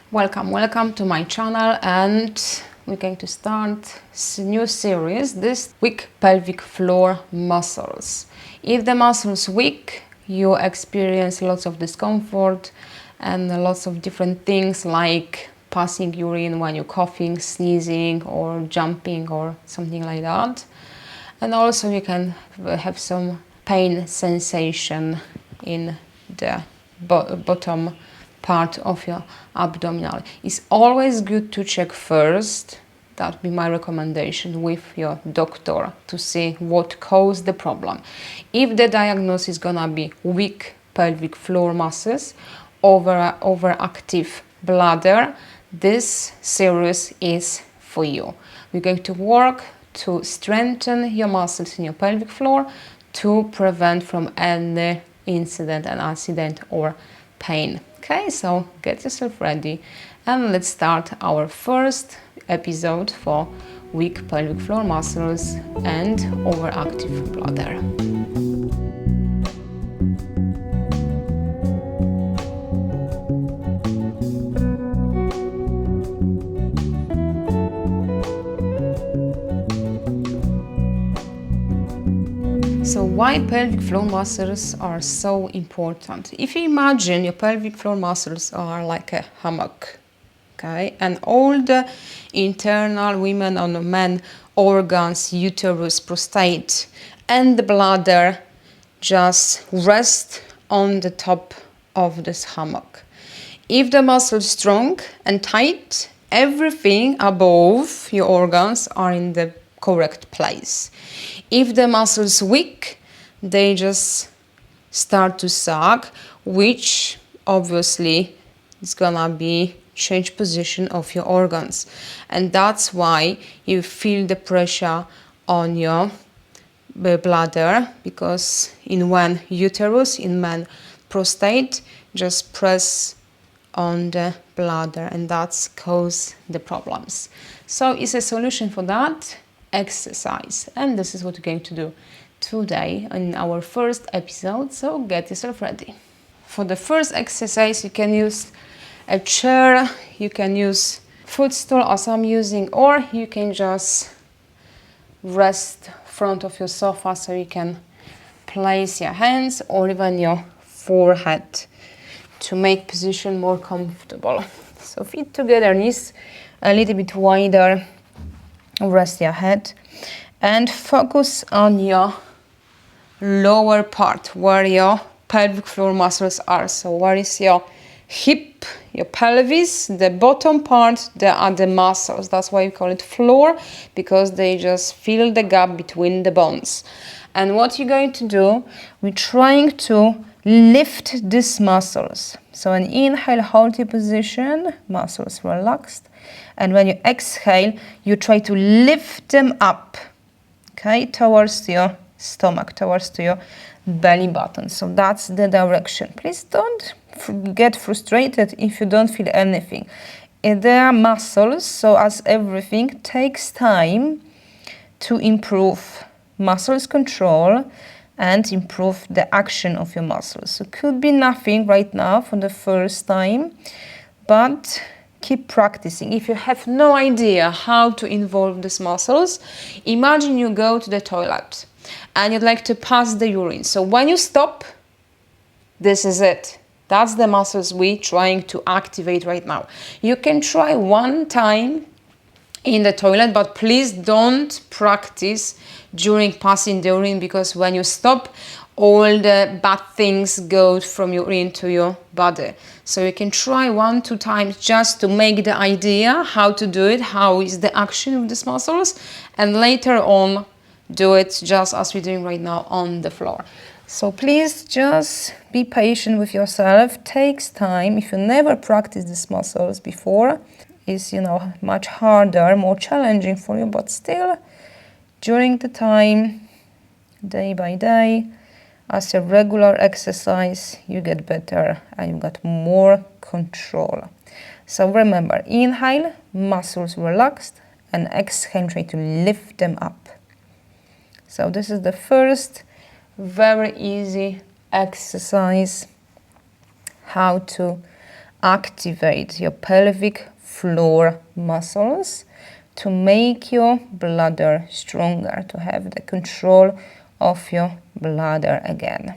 Welcome to my channel, and we're going to start a new series this week: pelvic floor muscles. If the muscles weak, you experience lots of discomfort and lots of different things like passing urine when you're coughing, sneezing or jumping or something like that. And also you can have some pain sensation in the bottom part of your abdominal. It's always good to check first, that would be my recommendation, with your doctor to see what caused the problem. If the diagnosis is gonna be weak pelvic floor muscles, overactive bladder, this series is for you. We're going to work to strengthen your muscles in your pelvic floor to prevent from any accident or pain. Okay, so get yourself ready and let's start our first episode for weak pelvic floor muscles and overactive bladder. So why pelvic floor muscles are so important? If you imagine your pelvic floor muscles are like a hammock, okay, and all the internal women or men organs, uterus, prostate, and the bladder just rest on the top of this hammock. If the muscle is strong and tight, everything above your organs are in the correct place. If the muscle is weak, they just start to sag, which obviously is gonna be change position of your organs, and that's why you feel the pressure on your bladder, because in one uterus, in man prostate, just press on the bladder, and that's cause the problems. So it's a solution for that: exercise, and this is what we're going to do today in our first episode, so get yourself ready. For the first exercise, you can use a chair, you can use footstool as I'm using, or you can just rest front of your sofa, so you can place your hands or even your forehead to make position more comfortable. So feet together, knees a little bit wider, rest your head and focus on your lower part where your pelvic floor muscles are. So where is your hip, your pelvis, the bottom part, there are the muscles. That's why we call it floor, because they just fill the gap between the bones. And what you're going to do, we're trying to lift these muscles. So an inhale, hold your position, muscles relaxed. And when you exhale, you try to lift them up, okay, towards your stomach, towards to your belly button. So that's the direction. Please don't get frustrated if you don't feel anything. There are muscles, so as everything takes time to improve muscles control and improve the action of your muscles. So it could be nothing right now for the first time, but keep practicing. If you have no idea how to involve these muscles, imagine you go to the toilet and you'd like to pass the urine. So when you stop, this is it. That's the muscles we're trying to activate right now. You can try one time in the toilet, but please don't practice during passing the urine, because when you stop, all the bad things go from your urine to your body. So you can try 1-2 times just to make the idea how to do it, how is the action of these muscles, and later on do it just as we're doing right now on the floor. So please just be patient with yourself. Takes time. If you never practiced these muscles before, it's much harder, more challenging for you, but still during the time, day by day, as a regular exercise, you get better and you got more control. So remember, inhale, muscles relaxed, and exhale, try to lift them up. So this is the first very easy exercise, how to activate your pelvic floor muscles to make your bladder stronger, to have the control of your bladder again.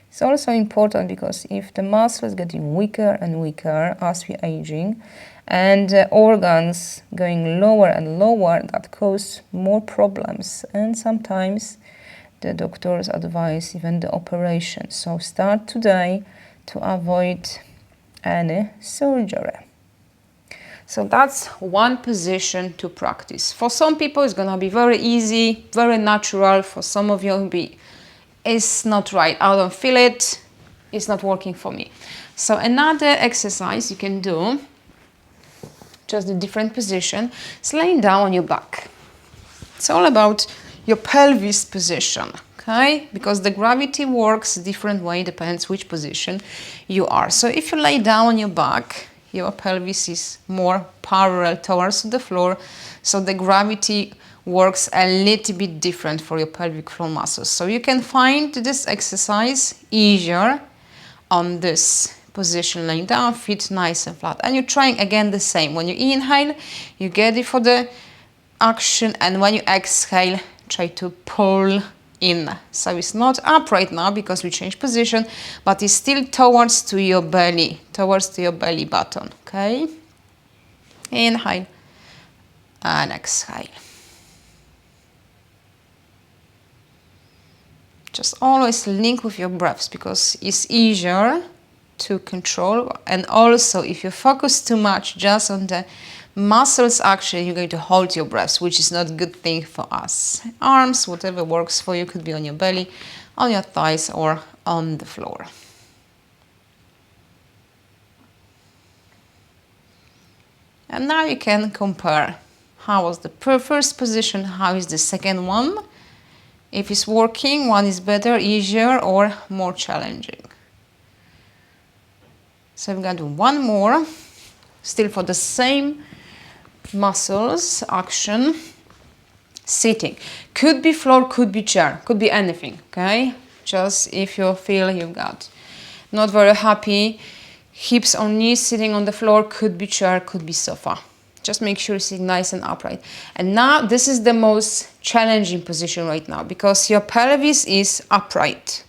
It's also important because if the muscle is getting weaker and weaker as we're aging, and organs going lower and lower, that cause more problems, and sometimes the doctors advise even the operation. So start today to avoid any surgery. So that's one position to practice. For some people it's gonna be very easy, very natural. For some of you it'll be, it's not right, I don't feel it, it's not working for me. So another exercise you can do, just a different position, is laying down on your back. It's all about your pelvis position, okay? Because the gravity works a different way, depends which position you are. So if you lay down on your back, your pelvis is more parallel towards the floor, so the gravity works a little bit different for your pelvic floor muscles. So you can find this exercise easier on this position, laying down, feet nice and flat. And you're trying again the same. When you inhale, you get it for the action, and when you exhale, try to pull in. So it's not up right now because we changed position, but it's still towards to your belly button, okay? Inhale and exhale. Just always link with your breaths because it's easier to control, and also if you focus too much just on the muscles action, you're going to hold your breaths, which is not a good thing for us. Arms, whatever works for you, could be on your belly, on your thighs, or on the floor. And now you can compare how was the first position, how is the second one. If it's working, one is better, easier, or more challenging. So I'm going to do one more, still for the same muscles action. Sitting. Could be floor, could be chair, could be anything, okay? Just if you feel you've got not very happy, hips or knees sitting on the floor, could be chair, could be sofa. Just make sure you're sitting nice and upright. And now this is the most challenging position right now because your pelvis is upright.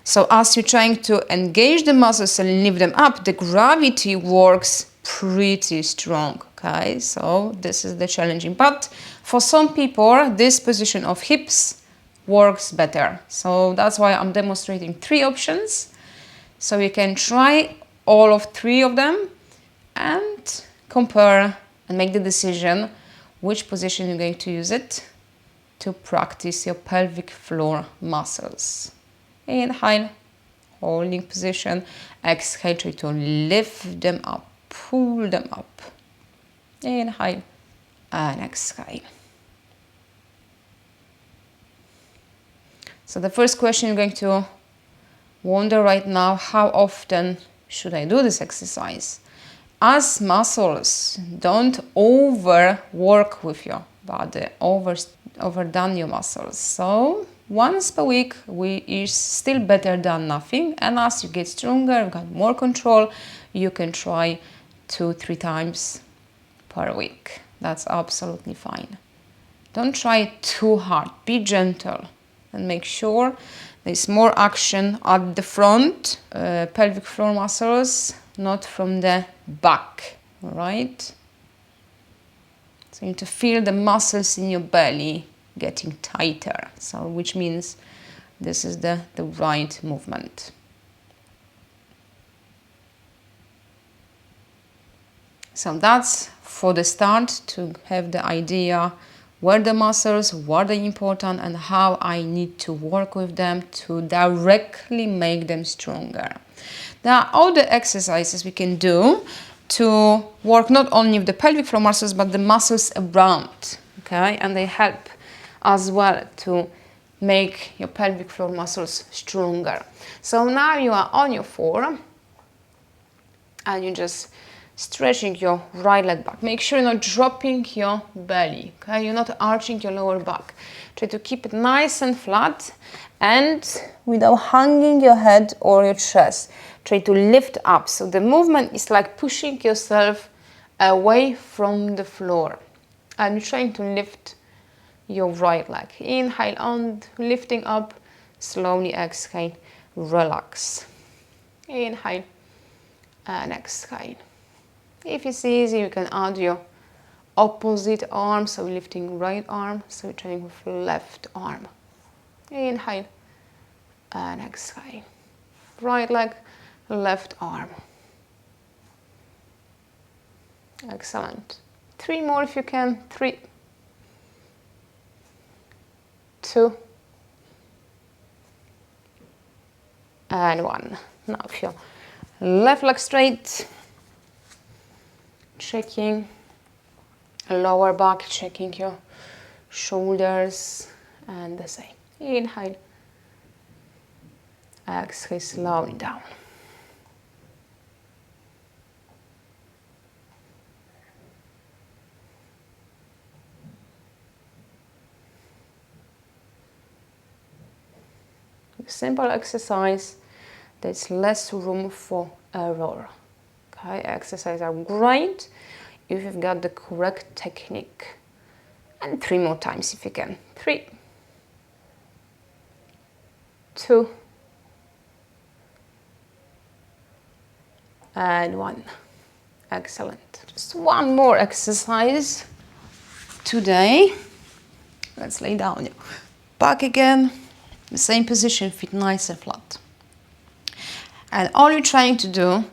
So as you're trying to engage the muscles and lift them up, the gravity works pretty strong, okay? So this is the challenging. But for some people, this position of hips works better. So that's why I'm demonstrating 3 options. So you can try all of 3 of them and compare and make the decision which position you're going to use it to practice your pelvic floor muscles. Inhale, holding position. Exhale, try to lift them up, pull them up. Inhale and exhale. So the first question you're going to wonder right now, how often should I do this exercise? As muscles don't overwork with your body, overdone your muscles. So once per week is still better than nothing. And as you get stronger, you've got more control, you can try 2-3 times per week. That's absolutely fine. Don't try too hard. Be gentle and make sure there's more action at the front, pelvic floor muscles, not from the back, all right? So you need to feel the muscles in your belly getting tighter, so which means this is the right movement. So that's for the start, to have the idea where the muscles, what are important, and how I need to work with them to directly make them stronger. There are other exercises we can do to work not only with the pelvic floor muscles, but the muscles around, okay? And they help as well to make your pelvic floor muscles stronger. So now you are on your floor, and you just stretching your right leg back. Make sure you're not dropping your belly, okay? You're not arching your lower back. Try to keep it nice and flat and without hanging your head or your chest. Try to lift up. So the movement is like pushing yourself away from the floor. And you're trying to lift your right leg. Inhale on, lifting up. Slowly exhale, relax. Inhale and exhale. If it's easy, you can add your opposite arm. So lifting right arm, so you're trying with left arm. Inhale and exhale. Right leg, left arm. Excellent. 3 more if you can. 3, 2, and 1. Now if your left leg straight, checking lower back, checking your shoulders, and the same. Inhale, exhale, slowly down. Simple exercise, there's less room for error. Okay, exercises are great if you've got the correct technique. And 3 more times if you can. 3, 2, and 1. Excellent. Just 1 more exercise today. Let's lay down your back again. The same position, feet nice and flat. And all you're trying to do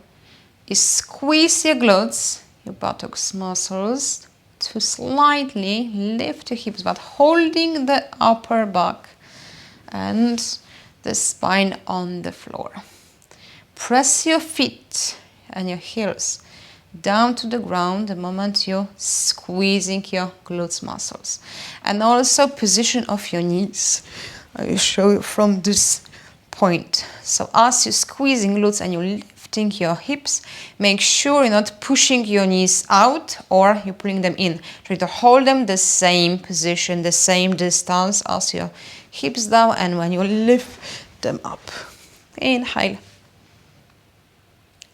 is squeeze your glutes, your buttocks muscles, to slightly lift your hips, but holding the upper back and the spine on the floor. Press your feet and your heels down to the ground the moment you're squeezing your glutes muscles. And also position of your knees. I will show you from this point. So as you're squeezing glutes and you're lifting your hips, make sure you're not pushing your knees out or you're pulling them in. Try to hold them the same position, the same distance as your hips down, and when you lift them up. Inhale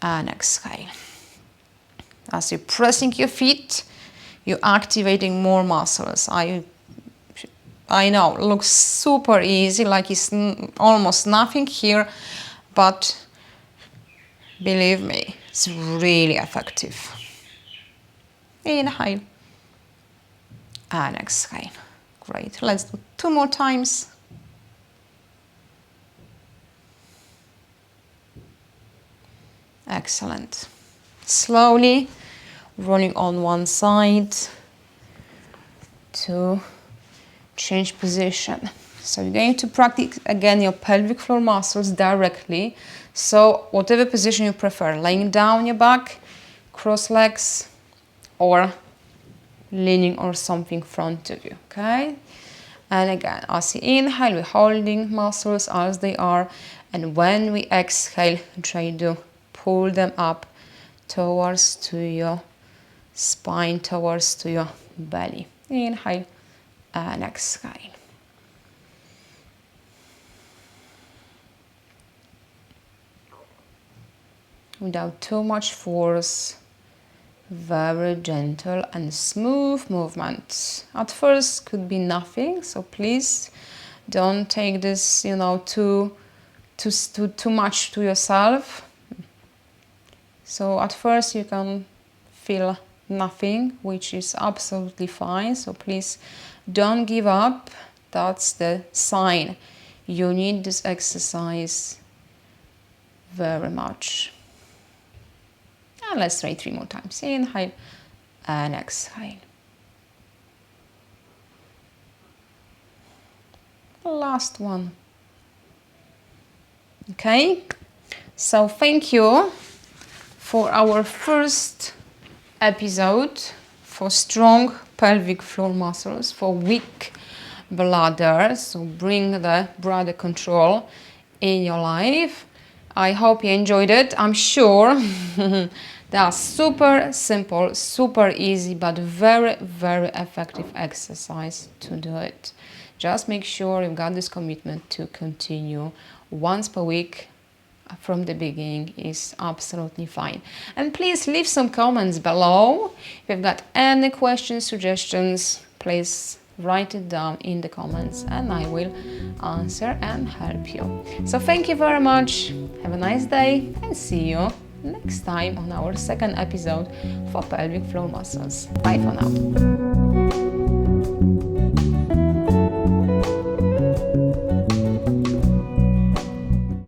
and exhale. As you're pressing your feet, you're activating more muscles. I know, it looks super easy, like it's almost nothing here, but believe me, it's really effective. Inhale and exhale. Great. Let's do 2 more times. Excellent. Slowly rolling on one side to change position. So you're going to practice again your pelvic floor muscles directly. So whatever position you prefer, laying down your back, cross legs, or leaning or something in front of you, okay? And again, as you inhale, we're holding muscles as they are, and when we exhale, try to pull them up towards to your spine, towards to your belly. Inhale and exhale. Without too much force, very gentle and smooth movement. At first could be nothing, so please don't take this, too much to yourself. So at first you can feel nothing, which is absolutely fine. So please don't give up. That's the sign. You need this exercise very much. And let's try 3 more times. Inhale and exhale. Last one. Okay, so thank you for our first episode for strong pelvic floor muscles, for weak bladder. So bring the bladder control in your life. I hope you enjoyed it. I'm sure that They are super simple, super easy, but very, very effective exercise to do it. Just make sure you've got this commitment to continue once per week from the beginning is absolutely fine. And please leave some comments below. If you've got any questions, suggestions, please write it down in the comments and I will answer and help you. So thank you very much. Have a nice day and see you next time on our second episode for pelvic floor muscles. Bye for now.